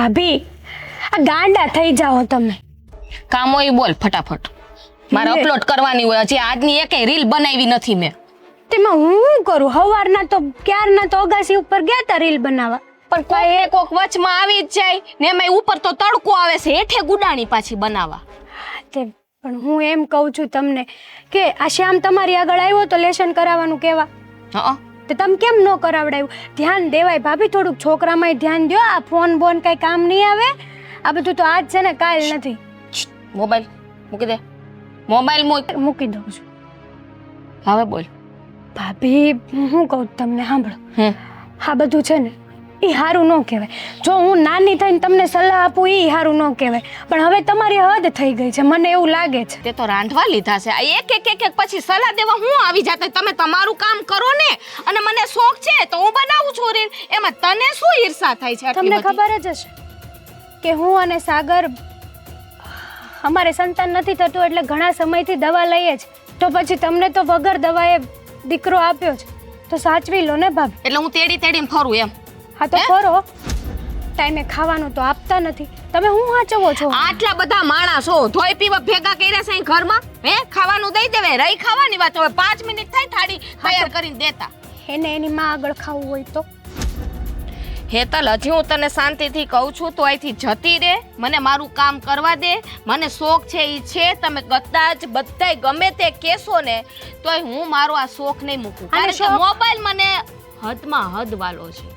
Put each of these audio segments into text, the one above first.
ભાભી આ ગાંડા થઈ જાઓ તમે. કામ હોય બોલ ફટાફટ. મારે અપલોડ કરવાની હોય. હજી આજની એકેય રીલ બનાવી નથી મેં. તેમાં હું શું કરું? હવારના તો ક્યારના તો અગાસી ઉપર ગયા તા રીલ બનાવવા. પણ કોક વચમાં આવી જ જાય ને એમાં ઉપર તો તડકો આવે છે હેઠે ગુડાણી પાછી બનાવવા. તે પણ હું એમ કહું છું તમને કે આ શ્યામ તમારી આગળ આવ્યો તો લેશન કરાવવાનું કહેવા. હા તો તમે કેમ ન કરાવડાવ્યું? ધ્યાન દેવાય ભાભી, થોડુંક છોકરામાંય ધ્યાન દ્યો. આ ફોન બોન કઈ કામ નહીં આવે. આ બધું તો આજ છે ને કાલ નથી. મોબાઈલ મૂકી દે. મોબાઈલ મૂકી દઉં છું. હવે બોલ. ભાભી હું કહું તમને સાંભળો. આ બધું છે ને એ સારું ન કહેવાય. જો હું નાની થઈને તમને સલાહ આપું એ સારું ન કહેવાય, પણ હવે તમારી હદ થઈ ગઈ છે, મને એવું લાગે છે. તે તો રાંધવા લીધા છે. આ એક પછી સલાહ દેવા હું આવી જાતે. તમે તમારું કામ કરો ને, અને મને શોખ છે તો હું બનાવું છું રીલ. એમાં તને શું ઈર્ષા થાય છે? તમને ખબર જ હશે કે હું અને સાગર અમારે સંતાન નથી થતું એટલે ઘણા સમયથી દવા લઈએ જ. તો પછી તમને તો વગર દવાએ દીકરો આપ્યો છે, તો સાચવી લો ને ભાભી. એટલે હું તેડીને ફરું એમ? હા તો કરો. ટાઈમે ખાવાનું તો આપતા નથી. તમે હું વાંચવો છો? આટલા બધા માણસો ધોઈ પીવા ભેગા કર્યા છે ઘરમાં. ખાવાનું દઈ દેવે. રહી ખાવાની વાત હવે 5 મિનિટ થાય થાળી તૈયાર કરીને દેતા. એને એની માં આગળ ખાવું હોય તો. હેતલ, હજી હું તને શાંતિથી કહું છું તો અહીંથી જતી રહે. મને મારું કામ કરવા દે. મને શોખ છે ઈ છે. તમે કદાચ બધાય ગમે તે કહેશો ને તોય હું મારો આ શોખ નહીં મૂકું. કારણ કે મોબાઈલ મને હદમાં હદ વાલો છે.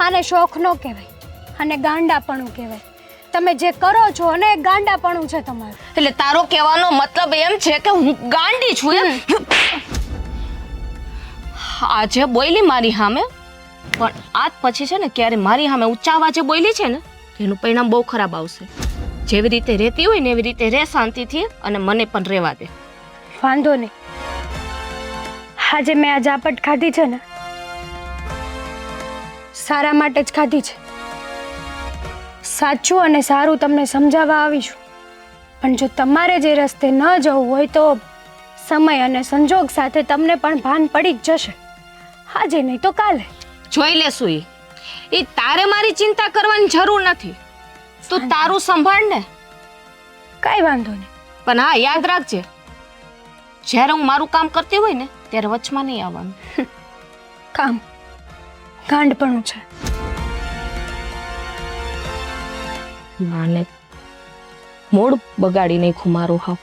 આને શોખ નો કહેવાય, અને ગાંડાપણું કહેવાય. તમે જે કરો છો ને એ ગાંડાપણું છે તમારું. એટલે તારો કહેવાનો મતલબ એમ છે કે હું ગાંડી છું એમ? આજે બોલી મારી સામે, પણ આજ પછી છે ને ક્યારે મારી સામે ઊંચા અવાજે બોલી છે ને એનું પરિણામ બહુ ખરાબ આવશે. જેવી રીતે રહેતી હોય ને એવી રીતે રહે શાંતિથી, અને મને પણ રહેવા દે. વાંધો નહીં. આજે મેં આ ઝાપટ ખાધી છે ને સારા માટે જ ખાધી છે. સાચું અને સારું તમને સમજાવવા આવીશું. પણ જો તમારે જે રસ્તે ન જવું હોય તો સમય અને સંજોગ સાથે તમને પણ ભાન પડી જ જશે. આજે નહીં તો કાલે જોઈ લેશું. એ તારે મારી ચિંતા કરવાની જરૂર નથી. તું તારું સંભાળ ને. કઈ વાંધો નહીં. પણ હા, યાદ રાખજે, જ્યારે હું મારું કામ કરતી હોય ને ત્યારે વચમાં નહીં આવવાનું. કામ ગાંડપણું છે. માને મૂડ બગાડી નાખ્યું મારું. હા,